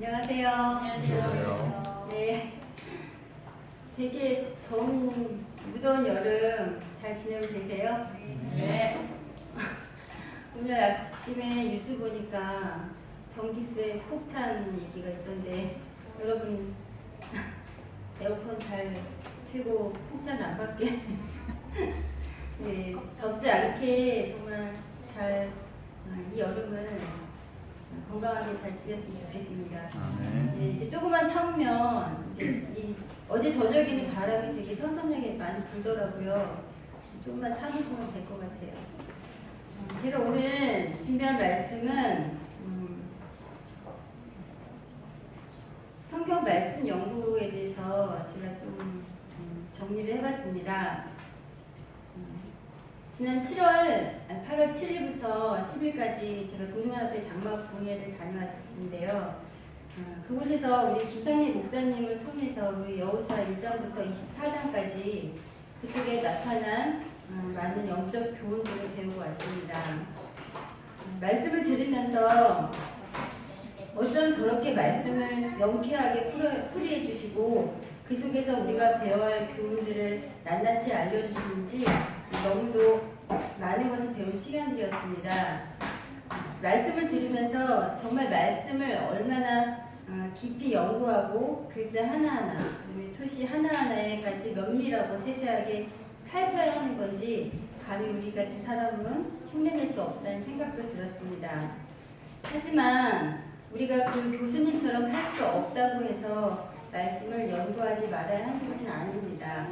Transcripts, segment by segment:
안녕하세요. 안녕하세요. 네, 되게 더운 무더운 여름 잘 지내고 계세요? 네. 오늘 아침에 뉴스 보니까 전기세 폭탄 얘기가 있던데 여러분 에어컨 잘 틀고 폭탄 안 받게 네, 덥지 않게 정말 잘 이 여름을 건강하게 잘 지냈으면 좋겠습니다. 네, 이제 조금만 참으면 이제 어제 저녁에는 바람이 되게 선선하게 많이 불더라고요. 조금만 참으시면 될 것 같아요. 제가 오늘 준비한 말씀은 성경 말씀 연구에 대해서 제가 좀 정리를 해봤습니다. 지난 8월 7일부터 10일까지 제가 동중하나회 장막 부흥회를 다녀왔는데요. 그곳에서 우리 김상희 목사님을 통해서 우리 여호수아 1장부터 24장까지 그쪽에 나타난 많은 영적 교훈들을 배우고 왔습니다. 말씀을 들으면서 어쩜 저렇게 말씀을 명쾌하게 풀이해 주시고 그 속에서 우리가 배워야 할 교훈들을 낱낱이 알려주시는지 너무도 많은 것을 배운 시간들이었습니다. 말씀을 들으면서 정말 말씀을 얼마나 깊이 연구하고 글자 하나하나, 그리고 토시 하나하나에까지 면밀하고 세세하게 살펴야 하는 건지 감히 우리 같은 사람은 흉내낼 수 없다는 생각도 들었습니다. 하지만 우리가 그 교수님처럼 할 수 없다고 해서 말씀을 연구하지 말아야 하는 것은 아닙니다.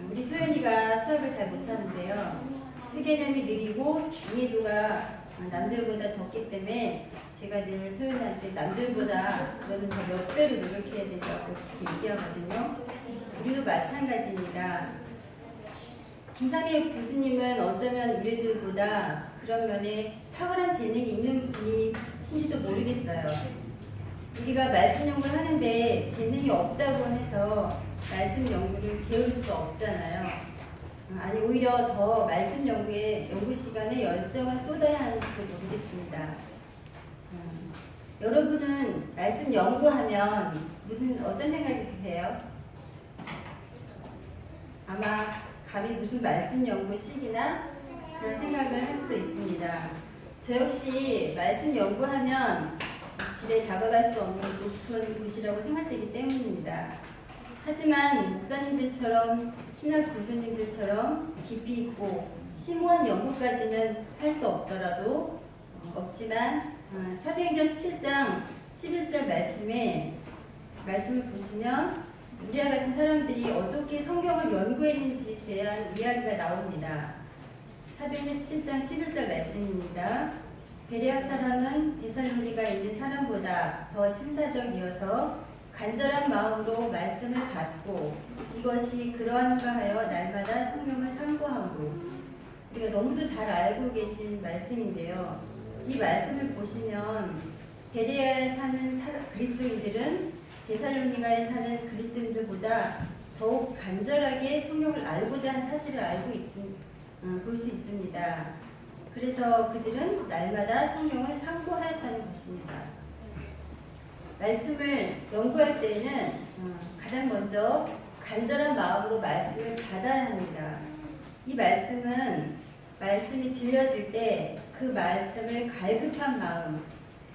우리 소연이가 수학을 잘 못하는데요. 수개념이 느리고 이해도가 남들보다 적기 때문에 제가 늘 소연이한테 남들보다 너는 더 몇 배로 노력해야 된다고 그렇게 얘기하거든요. 우리도 마찬가지입니다. 김상희 교수님은 어쩌면 우리들보다 그런 면에 탁월한 재능이 있는 분이신지도 모르겠어요. 우리가 말씀 연구를 하는데 재능이 없다고 해서 말씀 연구를 게으를 수 없잖아요. 아니 오히려 더 말씀 연구에 연구 시간에 열정을 쏟아야 하는지도 모르겠습니다. 여러분은 말씀 연구하면 어떤 생각이 드세요? 아마 감히 무슨 말씀 연구식이나 그런 생각을 할 수도 있습니다. 저 역시 말씀 연구하면 집에 다가갈 수 없는 높은 곳이라고 생각되기 때문입니다. 하지만 목사님들처럼 신학 교수님들처럼 깊이 있고 심오한 연구까지는 할 수 없지만 사도행전 17장 11절 말씀을 보시면 우리와 같은 사람들이 어떻게 성경을 연구했는지에 대한 이야기가 나옵니다. 사도행전 17장 11절 말씀입니다. 베레아 사람은 데살로니가에 있는 사람보다 더 신사적이어서 간절한 마음으로 말씀을 받고 이것이 그러한가 하여 날마다 성경을 상고하고 우리가 너무도 잘 알고 계신 말씀인데요. 이 말씀을 보시면 베레아에 사는 그리스도인들은 데살로니가에 사는 그리스도인들보다 더욱 간절하게 성경을 알고자 한 사실을 볼 수 있습니다. 그래서 그들은 날마다 성경을 상고하였다는 것입니다. 말씀을 연구할 때에는 가장 먼저 간절한 마음으로 말씀을 받아야 합니다. 이 말씀이 들려질 때 그 말씀을 갈급한 마음,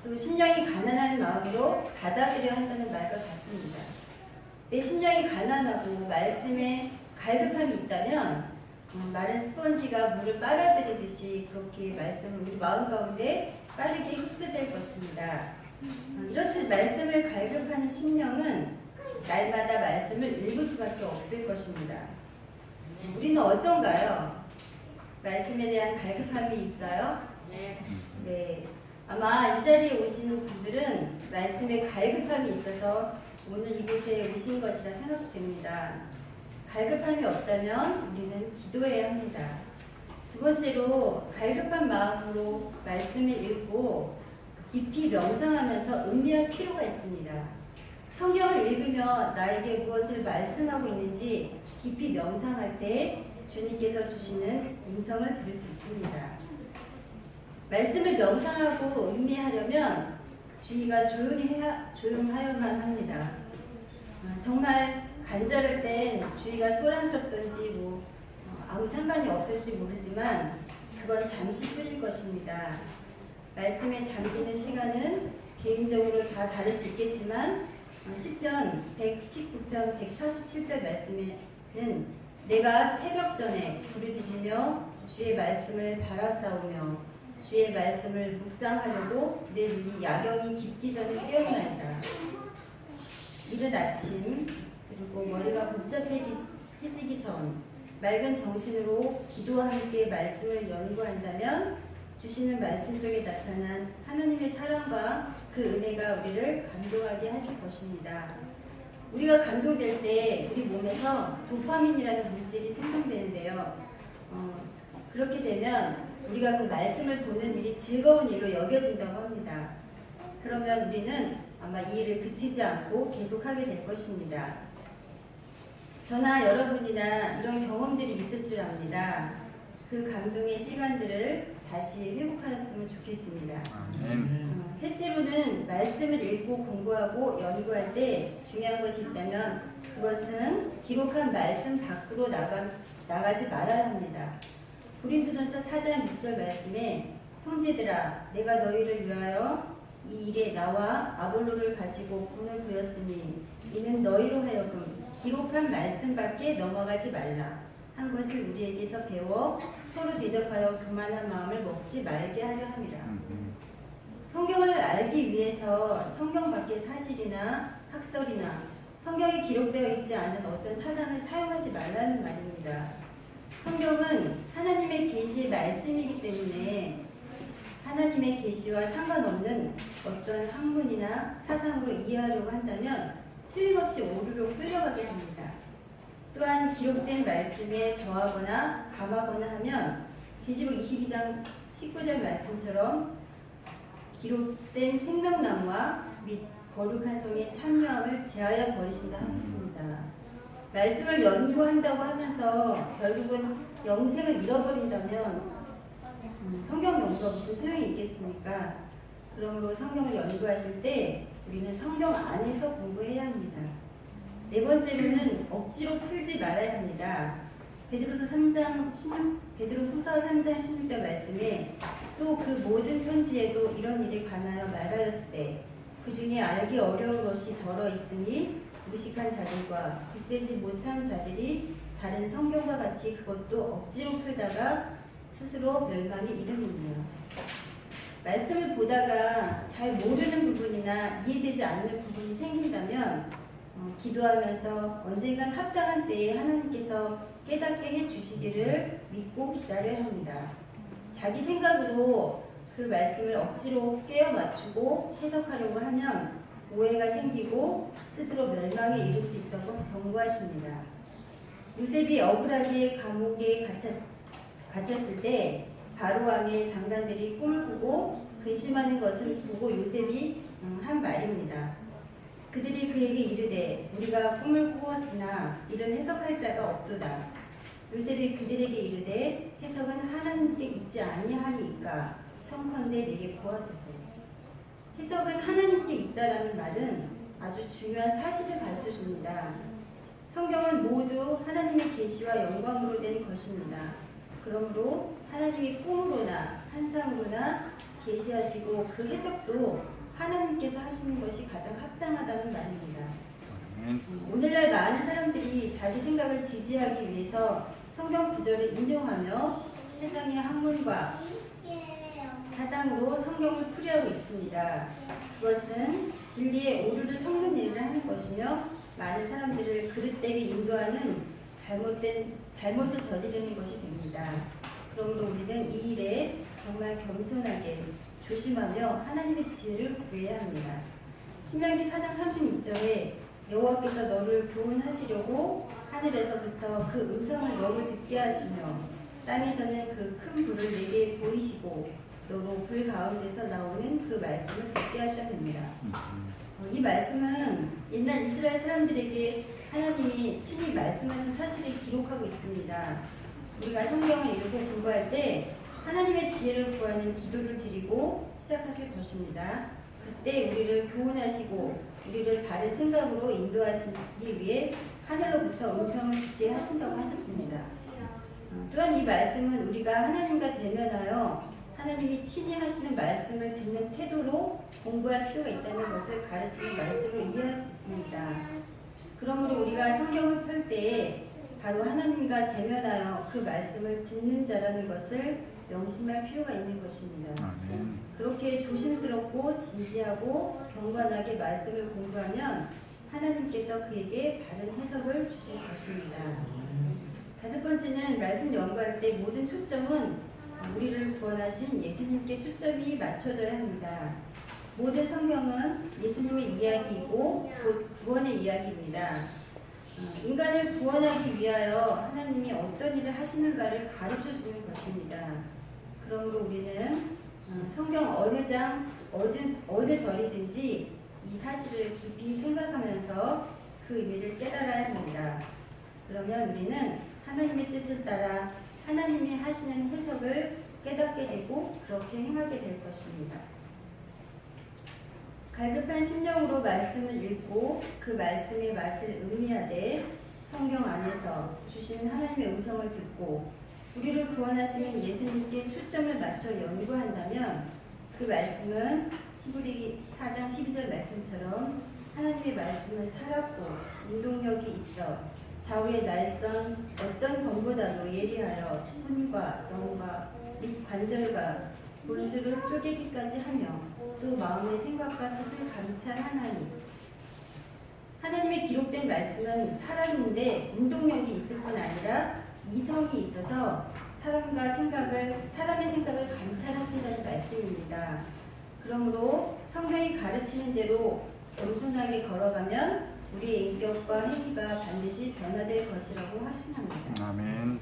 또 심령이 가난한 마음으로 받아들여야 한다는 말과 같습니다. 내 심령이 가난하고 말씀에 갈급함이 있다면 마른 스펀지가 물을 빨아들이듯이 그렇게 말씀은 우리 마음 가운데 빠르게 흡수될 것입니다. 이렇듯 말씀을 갈급하는 심령은 날마다 말씀을 읽을 수밖에 없을 것입니다. 우리는 어떤가요? 말씀에 대한 갈급함이 있어요? 네. 아마 이 자리에 오신 분들은 말씀에 갈급함이 있어서 오늘 이곳에 오신 것이라 생각됩니다. 갈급함이 없다면 우리는 기도해야 합니다. 두 번째로 갈급한 마음으로 말씀을 읽고 깊이 명상하면서 음미할 필요가 있습니다. 성경을 읽으며 나에게 무엇을 말씀하고 있는지 깊이 명상할 때 주님께서 주시는 음성을 들을 수 있습니다. 말씀을 명상하고 음미하려면 주의가 조용하여만 합니다. 정말 간절할 땐 주의가 소란스럽던지 아무 상관이 없을지 모르지만 그건 잠시 뿐일 것입니다. 말씀에 잠기는 시간은 개인적으로 다 다를 수 있겠지만 시편 119편 147절 말씀에는 내가 새벽 전에 부르짖으며 주의 말씀을 바라싸우며 주의 말씀을 묵상하려고 내 눈이 야경이 깊기 전에 깨어나이다. 이른 아침 그리고 머리가 복잡해지기 전 맑은 정신으로 기도와 함께 말씀을 연구한다면 주시는 말씀 속에 나타난 하나님의 사랑과 그 은혜가 우리를 감동하게 하실 것입니다. 우리가 감동될 때 우리 몸에서 도파민이라는 물질이 생성되는데요. 그렇게 되면 우리가 그 말씀을 보는 일이 즐거운 일로 여겨진다고 합니다. 그러면 우리는 아마 이 일을 그치지 않고 계속하게 될 것입니다. 저나 여러분이나 이런 경험들이 있을 줄 압니다. 그 감동의 시간들을 다시 회복하셨으면 좋겠습니다. 셋째로는 말씀을 읽고 공부하고 연구할 때 중요한 것이 있다면 그것은 기록한 말씀 밖으로 나가지 말아야 합니다. 고린도전서 4장 6절 말씀에 형제들아 내가 너희를 위하여 이 일에 나와 아볼로를 가지고 공을 부였으니 이는 너희로 하여금 기록한 말씀밖에 넘어가지 말라 한 것을 우리에게서 배워 서로 대접하여 교만한 마음을 먹지 말게 하려 함이라. 성경을 알기 위해서 성경 밖의 사실이나 학설이나 성경에 기록되어 있지 않은 어떤 사상을 사용하지 말라는 말입니다. 성경은 하나님의 계시의 말씀이기 때문에 하나님의 계시와 상관없는 어떤 학문이나 사상으로 이해하려고 한다면 틀림없이 오류로 흘러가게 됩니다. 또한 기록된 말씀에 더하거나 감하거나 하면 계시록 22장 19절 말씀처럼 기록된 생명나무와 및 거룩한 성에 참여함을 제하여 버리신다 하셨습니다. 말씀을 연구한다고 하면서 결국은 영생을 잃어버린다면 성경 연구가 무슨 소용이 있겠습니까? 그러므로 성경을 연구하실 때 우리는 성경 안에서 공부해야 합니다. 네 번째로는 억지로 풀지 말아야 합니다. 베드로후서 3장 16절 말씀에 또 그 모든 편지에도 이런 일에 관하여 말하였을 때 그 중에 알기 어려운 것이 덜어 있으니 무식한 자들과 굳세지 못한 자들이 다른 성경과 같이 그것도 억지로 풀다가 스스로 멸망에 이르느니라. 말씀을 보다가 잘 모르는 부분이나 이해되지 않는 부분이 생긴다면 기도하면서 언젠간 합당한 때에 하나님께서 깨닫게 해주시기를 믿고 기다려야 합니다. 자기 생각으로 그 말씀을 억지로 깨어 맞추고 해석하려고 하면 오해가 생기고 스스로 멸망에 이를 수 있다고 경고하십니다. 요셉이 억울하게 감옥에 갇혔을 때 바로왕의 장관들이 꿈을 꾸고 근심하는 것을 보고 요셉이 한 말입니다. 그들이 그에게 이르되 우리가 꿈을 꾸었으나 이를 해석할 자가 없도다. 요셉이 그들에게 이르되 해석은 하나님께 있지 아니하니까 청컨대 내게 구하소서. 해석은 하나님께 있다라는 말은 아주 중요한 사실을 가르쳐줍니다. 성경은 모두 하나님의 계시와 영광으로 된 것입니다. 그러므로 하나님이 꿈으로나 환상으로나 계시하시고 그 해석도 하나님께서 하시는 것이 가장 합당하다는 말입니다. 오늘날 많은 사람들이 자기 생각을 지지하기 위해서 성경 구절을 인용하며 세상의 학문과 사상으로 성경을 풀이하고 있습니다. 그것은 진리의 오류를 섞는 일을 하는 것이며 많은 사람들을 그릇되게 인도하는 잘못을 저지르는 것이 됩니다. 그러므로 우리는 이 일에 정말 겸손하게 조심하며 하나님의 지혜를 구해야 합니다. 신명기 4장 36절에 여호와께서 너를 구원하시려고 하늘에서부터 그 음성을 너로 듣게 하시며 땅에서는 그 큰 불을 내게 보이시고 너로 불 가운데서 나오는 그 말씀을 듣게 하셨습니다. 이 말씀은 옛날 이스라엘 사람들에게 하나님이 친히 말씀하신 사실을 기록하고 있습니다. 우리가 성경을 읽고 공부할 때 하나님의 지혜를 구하는 기도를 드리고 시작하실 것입니다. 그때 우리를 교훈하시고 우리를 바른 생각으로 인도하시기 위해 하늘로부터 음성을 듣게 하신다고 하셨습니다. 또한 이 말씀은 우리가 하나님과 대면하여 하나님이 친히 하시는 말씀을 듣는 태도로 공부할 필요가 있다는 것을 가르치는 말씀으로 이해할 수 있습니다. 그러므로 우리가 성경을 펼 때에 바로 하나님과 대면하여 그 말씀을 듣는 자라는 것을 명심할 필요가 있는 것입니다. 아멘. 그렇게 조심스럽고 진지하고 경건하게 말씀을 공부하면 하나님께서 그에게 바른 해석을 주실 것입니다. 다섯 번째는 말씀 연구할 때 모든 초점은 우리를 구원하신 예수님께 초점이 맞춰져야 합니다. 모든 성경은 예수님의 이야기이고 곧 구원의 이야기입니다. 인간을 구원하기 위하여 하나님이 어떤 일을 하시는가를 가르쳐 주는 것입니다. 그러므로 우리는 성경 어느 장, 어느 절이든지 이 사실을 깊이 생각하면서 그 의미를 깨달아야 합니다. 그러면 우리는 하나님의 뜻을 따라 하나님이 하시는 해석을 깨닫게 되고 그렇게 행하게 될 것입니다. 갈급한 심령으로 말씀을 읽고 그 말씀의 맛을 음미하되 성경 안에서 주시는 하나님의 음성을 듣고 우리를 구원하시는 예수님께 초점을 맞춰 연구한다면 그 말씀은 히브리 4장 12절 말씀처럼 하나님의 말씀은 살았고 운동력이 있어 좌우의 날선 어떤 검보다도 예리하여 혼과 영과 및 관절과 본수를 쪼개기까지 하며 또 마음의 생각과 뜻을 감찰하나니 하나님의 기록된 말씀은 살았는데 운동력이 있을 뿐 아니라 이성이 있어서 사람의 생각을 감찰하신다는 말씀입니다. 그러므로 성경이 가르치는 대로 겸손하게 걸어가면 우리의 인격과 행위가 반드시 변화될 것이라고 확신합니다. 아멘.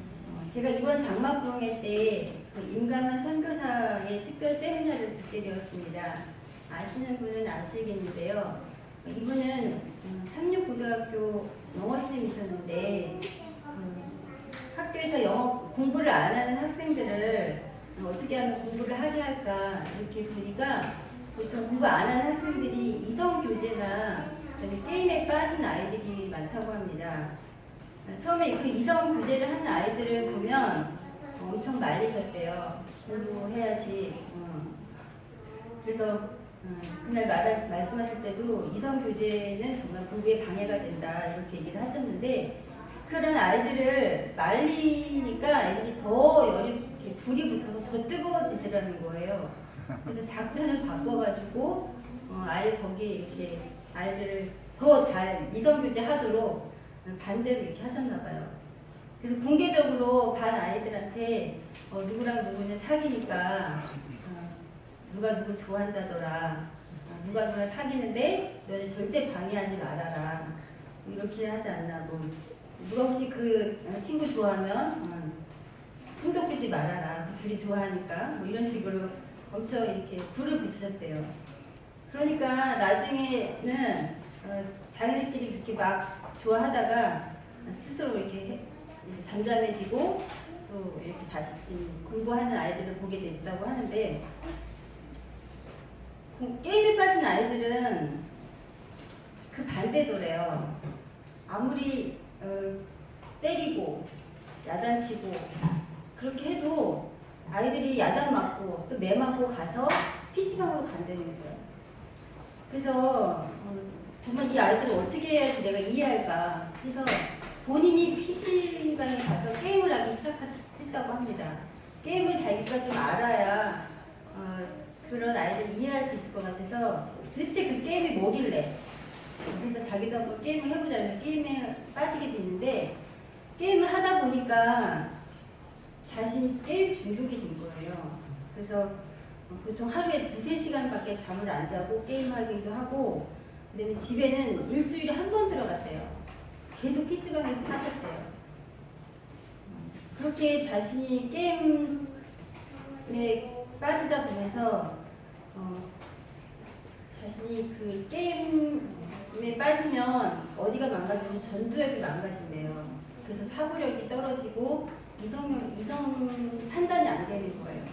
제가 이번 장막부흥회 때 임강한 선교사의 특별 세미나를 듣게 되었습니다. 아시는 분은 아시겠는데요. 이분은 삼육고등학교 영어 선생님이셨는데 학교에서 영어 공부를 안 하는 학생들을 어떻게 하면 공부를 하게 할까 이렇게 보니까 보통 공부 안 하는 학생들이 이성 교제나 게임에 빠진 아이들이 많다고 합니다. 처음에 그 이성 교제를 하는 아이들을 보면 엄청 말리셨대요. 공부해야지. 그래서 그날 말씀하실 때도 이성 교제는 정말 공부에 방해가 된다 이렇게 얘기를 하셨는데 그런 아이들을 말리니까 애들이 더 열이 불이 붙어서 더 뜨거워지더라는 거예요. 그래서 작전을 바꿔가지고 아예 거기에 이렇게 아이들을 더 잘 이성 교제 하도록 반대로 이렇게 하셨나 봐요. 그래서 공개적으로 반 아이들한테 누구랑 누구는 사귀니까 누가 누구 좋아한다더라. 누가 누가 사귀는데 너네 절대 방해하지 말아라. 이렇게 하지 않나 뭐. 누가 혹시 그 친구 좋아하면 손도 끄지 말아라. 그 둘이 좋아하니까 뭐 이런 식으로 엄청 이렇게 불을 붙이셨대요. 그러니까 나중에는 자기들끼리 이렇게 막 좋아하다가 스스로 이렇게 잠잠해지고 또 이렇게 다시 공부하는 아이들을 보게 됐다고 하는데 게임에 빠진 아이들은 그 반대더래요. 아무리 때리고 야단치고 그렇게 해도 아이들이 야단 맞고 또 매 맞고 가서 PC방으로 간다는 거예요. 그래서 정말 이 아이들을 어떻게 해야지 내가 이해할까 해서 본인이 PC방에 가서 게임을 하기 시작했다고 합니다. 게임을 자기가 좀 알아야 그런 아이들을 이해할 수 있을 것 같아서 도대체 그 게임이 뭐길래 그래서 자기도 한번 게임을 해보자면 게임에 빠지게 됐는데 게임을 하다 보니까 자신이 게임 중독이 된 거예요. 그래서 보통 하루에 2-3시간밖에 잠을 안 자고 게임하기도 하고 그다음에 집에는 일주일에 한 번 들어갔대요. 계속 PC방에서 사셨대요. 그렇게 자신이 게임에 빠지다 보면서 자신이 그 게임에 빠지면 어디가 망가지면 전두엽이 망가진대요. 그래서 사고력이 떨어지고 이성 판단이 안 되는 거예요.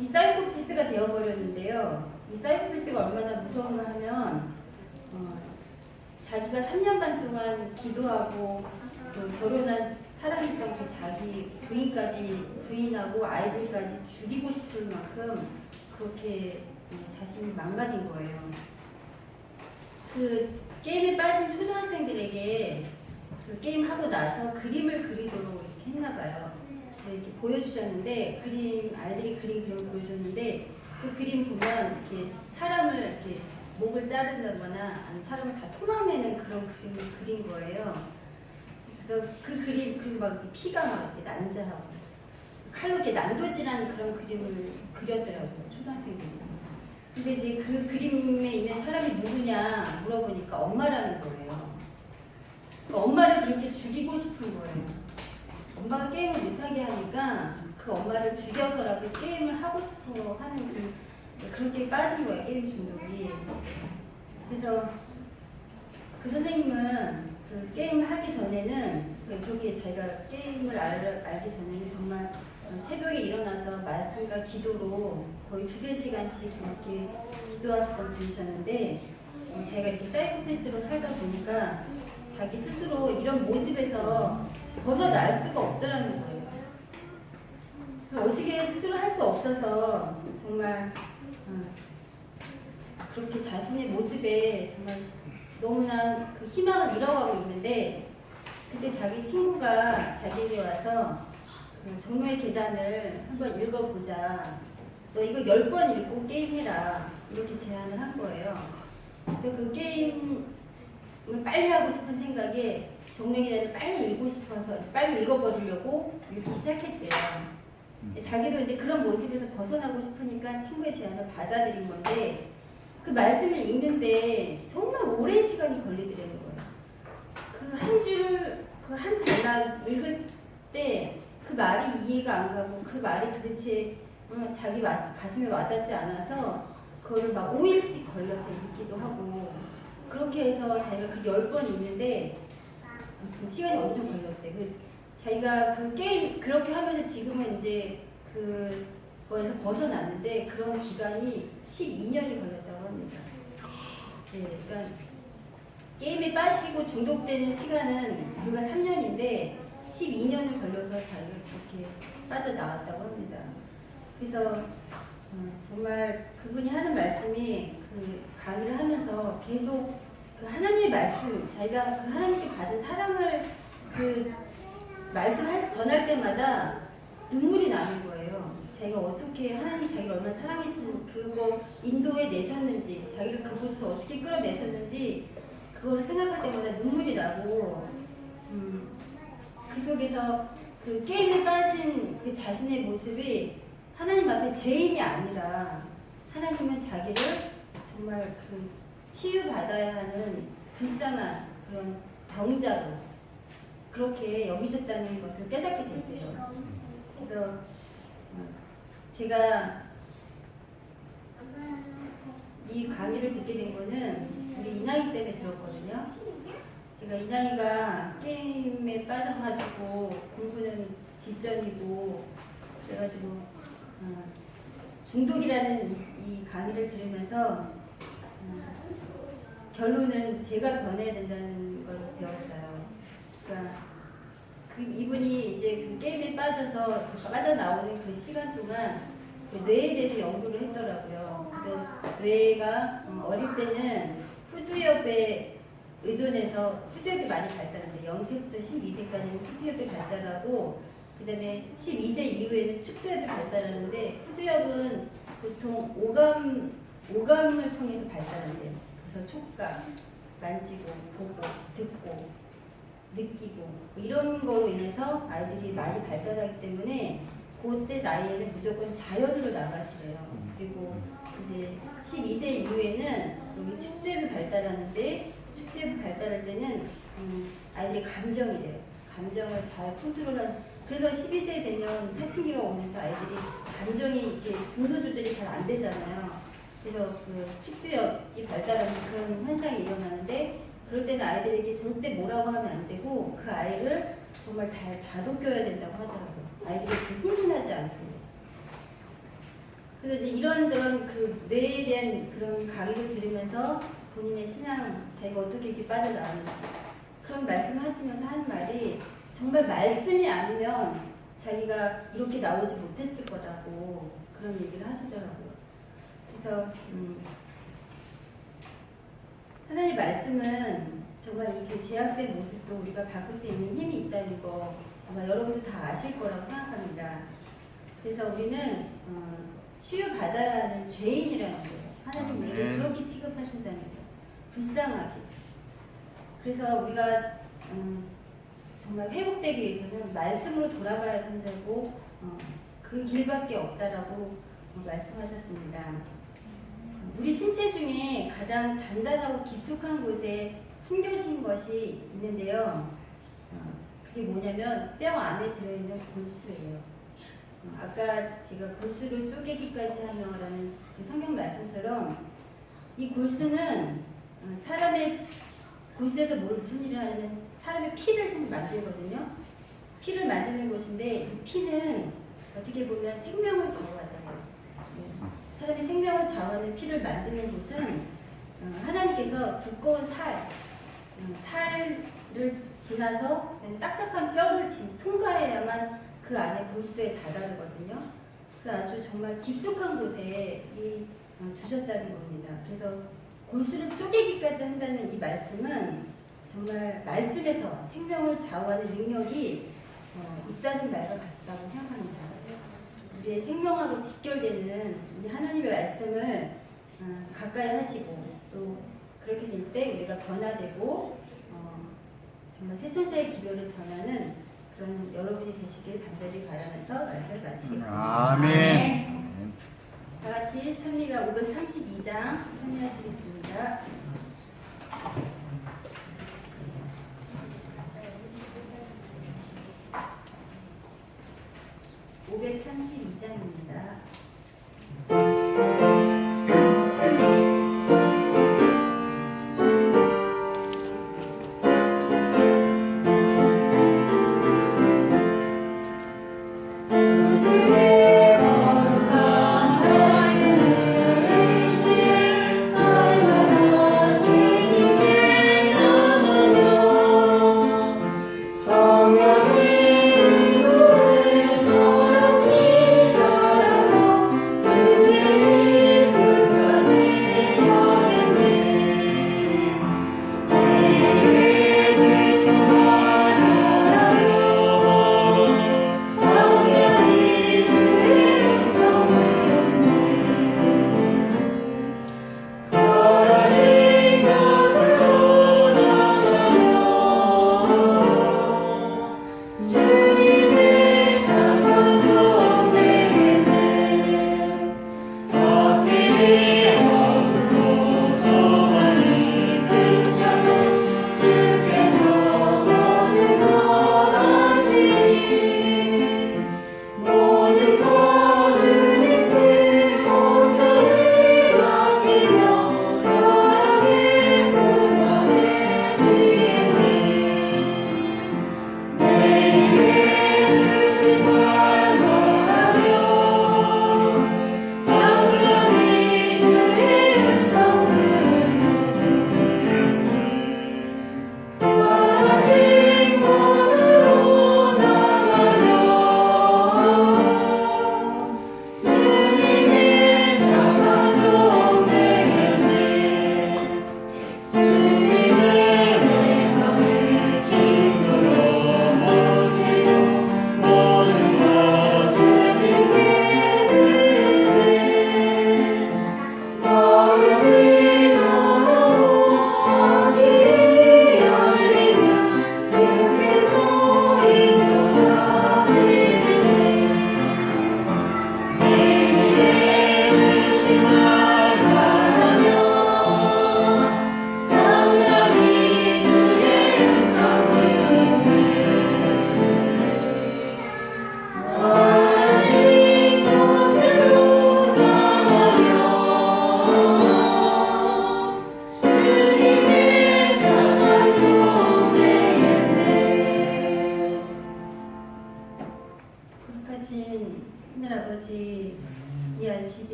이 사이코패스가 되어버렸는데요. 이 사이코패스가 얼마나 무서운가 하면 자기가 3년 반 동안 기도하고 그 결혼한 사랑했던 그 자기 부인하고 아이들까지 죽이고 싶을 만큼 그렇게 자신이 망가진 거예요. 그 게임에 빠진 초등학생들에게 그 게임 하고 나서 그림을 그리도록 이렇게 했나 봐요. 이렇게 보여주셨는데 아이들이 그림을 보여줬는데 그 그림 보면 이렇게 사람을 이렇게 목을 자른다거나 아니면 사람을 다 토막내는 그런 그림을 그린 거예요. 그래서 그 그리고 막 이렇게 피가 막 이렇게 난자하고 칼로 이렇게 난도질한 그런 그림을 그렸더라고요, 초등학생들이. 근데 이제 그 그림에 있는 사람이 누구냐 물어보니까 엄마라는 거예요. 엄마를 그렇게 죽이고 싶은 거예요. 엄마가 게임을 못하게 하니까 그 엄마를 죽여서라도 게임을 하고 싶어 하는 그렇게 빠진 거예요, 게임 중독이. 그래서 그 선생님은 그 게임을 하기 전에는 그렇게 자기가 게임을 알기 전에는 정말 새벽에 일어나서 말씀과 기도로 거의 2~3시간씩 이렇게 기도하시던 분이셨는데 자기가 이렇게 사이코패스로 살다 보니까 자기 스스로 이런 모습에서 벗어날 수가 없더라는 거예요. 어떻게 스스로 할 수 없어서 정말 그렇게 자신의 모습에 정말 너무나 그 희망을 잃어가고 있는데 그때 자기 친구가 자기에게 와서 그 정로의 계단을 한번 읽어보자. 너 이거 10번 읽고 게임해라. 이렇게 제안을 한 거예요. 그래서 그 게임을 빨리 하고 싶은 생각에 정로의 계단을 빨리 읽고 싶어서 빨리 읽어버리려고 이렇게 시작했대요. 자기도 이제 그런 모습에서 벗어나고 싶으니까 친구의 제안을 받아들인 건데 그 말씀을 읽는데 정말 오랜 시간이 걸리더라는 거예요. 그 한 줄, 그 한 단락 읽을 때 그 말이 이해가 안 가고 그 말이 도대체 자기 가슴에 와닿지 않아서 그거를 막 5일씩 걸려서 읽기도 하고 그렇게 해서 자기가 그 10번 읽는데 그 시간이 엄청 걸렸대. 자기가 그 게임 그렇게 하면서 지금은 이제 그거에서 벗어났는데 그런 기간이 12년이 걸렸다고 합니다. 네, 그러니까 게임에 빠지고 중독되는 시간은 우리가 3년인데 12년을 걸려서 자기가 그렇게 빠져나왔다고 합니다. 그래서 정말 그분이 하는 말씀이 그 강의를 하면서 계속 그 하나님의 말씀, 자기가 그 하나님께 받은 사랑을 그 말씀 전할 때마다 눈물이 나는 거예요. 자기가 어떻게 하나님 자기를 얼마나 사랑했으면 그거 인도에 내셨는지 자기를 그곳에서 어떻게 끌어내셨는지 그거를 생각할 때마다 눈물이 나고 그 속에서 그 게임에 빠진 그 자신의 모습이 하나님 앞에 죄인이 아니라 하나님은 자기를 정말 그 치유받아야 하는 불쌍한 그런 병자로 그렇게 여기셨다는 것을 깨닫게 됐대요. 그래서 제가 이 강의를 듣게 된 거는 우리 이나이 때문에 들었거든요. 제가 이나이가 게임에 빠져가지고 공부는 뒷전이고 그래가지고 중독이라는 이 강의를 들으면서 결론은 제가 변해야 된다는 걸 배웠어요. 그러니까 이분이 이제 그 게임에 빠져나오는 그 시간 동안 그 뇌에 대해서 연구를 했더라고요. 그래서 뇌가 어릴 때는 푸드협에 의존해서 푸드협이 많이 발달하는데 0세부터 12세까지는 푸드협이 발달하고 그 다음에 12세 이후에는 축두협이 발달하는데 푸드협은 보통 오감을 통해서 발달한대요. 그래서 촉감, 만지고, 보고, 듣고, 느끼고 이런 거로 인해서 아이들이 많이 발달하기 때문에 그때 나이에는 무조건 자연으로 나가시래요. 그리고 이제 12세 이후에는 여기 축두협이 발달하는데 축두협이 발달할 때는 아이들이 감정이래요. 감정을 잘 컨트롤한 그래서 12세 되면 사춘기가 오면서 아이들이 감정이 이렇게 분노 조절이 잘 안 되잖아요. 그래서 그 축두협이 발달하는 그런 현상이 일어나는데 그럴 때는 아이들에게 절대 뭐라고 하면 안 되고 그 아이를 정말 잘 다독여야 된다고 하더라고요. 아이들이 그 흥분하지 않도록. 그래서 이제 이런저런 그 뇌에 대한 그런 강의를 들으면서 본인의 신앙, 자기가 어떻게 이렇게 빠져나왔는지 그런 말씀을 하시면서 하는 말이 정말 말씀이 아니면 자기가 이렇게 나오지 못했을 거라고 그런 얘기를 하시더라고요. 그래서 하나님의 말씀은 정말 이렇게 제약된 모습도 우리가 바꿀 수 있는 힘이 있다는 거 아마 여러분도 다 아실 거라고 생각합니다. 그래서 우리는 치유받아야 하는 죄인이라는 거예요. 하나님 우리를 그렇게 취급하신다는 거예요. 불쌍하게. 그래서 우리가 정말 회복되기 위해서는 말씀으로 돌아가야 된다고 그 길밖에 없다라고 말씀하셨습니다. 우리 신체 중에 가장 단단하고 깊숙한 곳에 숨겨진 것이 있는데요. 그게 뭐냐면 뼈 안에 들어있는 골수예요. 아까 제가 골수를 쪼개기까지 하며라는 그 성경 말씀처럼 이 골수는 사람의 골수에서 무슨 일을 하냐면 사람의 피를 만들거든요. 피를 만드는 곳인데 이 피는 어떻게 보면 생명을 좌우하잖아요. 사람이 생명을 좌우하는 피를 만드는 곳은 하나님께서 두꺼운 살을 지나서 딱딱한 뼈를 통과해야만 그 안에 골수에 다다르거든요. 그래서 아주 정말 깊숙한 곳에 두셨다는 겁니다. 그래서 골수를 쪼개기까지 한다는 이 말씀은 정말 말씀에서 생명을 좌우하는 능력이 있다는 말과 같다고 생각합니다. 우리의 생명하고 직결되는 이 하나님의 말씀을 가까이 하시고 또 그렇게 될 때 우리가 변화되고 정말 새천사의 기별을 전하는 그런 여러분이 되시길 간절히 바라면서 말씀을 마치겠습니다. 아멘. 다 같이 찬미가 532장 찬미하시겠습니다. (532장입니다) 거룩한 말씀을 의지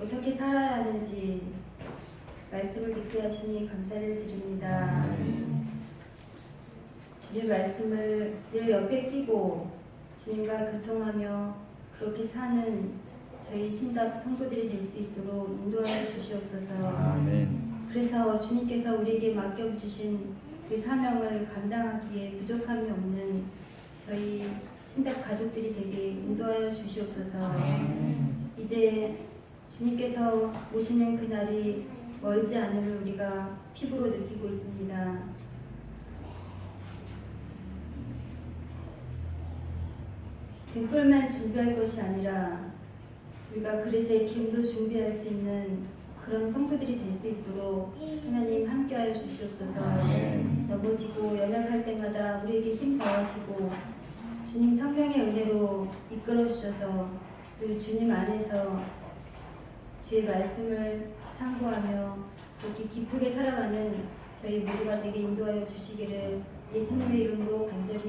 어떻게 살아야 하는지 말씀을 듣게 하시니 감사를 드립니다. 주님 말씀을 늘 옆에 끼고 주님과 교통하며 그렇게 사는 저희 신답 성도들이 될 수 있도록 인도하여 주시옵소서. 아멘. 그래서 주님께서 우리에게 맡겨주신 그 사명을 감당하기에 부족함이 없는 저희 신답 가족들이 되게 인도하여 주시옵소서. 이제 주님께서 오시는 그날이 멀지 않음을 우리가 피부로 느끼고 있습니다. 등불만 준비할 것이 아니라 우리가 그릇에 기름도 준비할 수 있는 그런 성도들이 될 수 있도록 하나님 함께하여 주시옵소서. 넘어지고 연약할 때마다 우리에게 힘 더하시고 주님 성령의 은혜로 이끌어 주셔서 그 주님 안에서 주의 말씀을 상고하며 그렇게 기쁘게 살아가는 저희 모두가 되게 인도하여 주시기를 예수님의 이름으로 간절히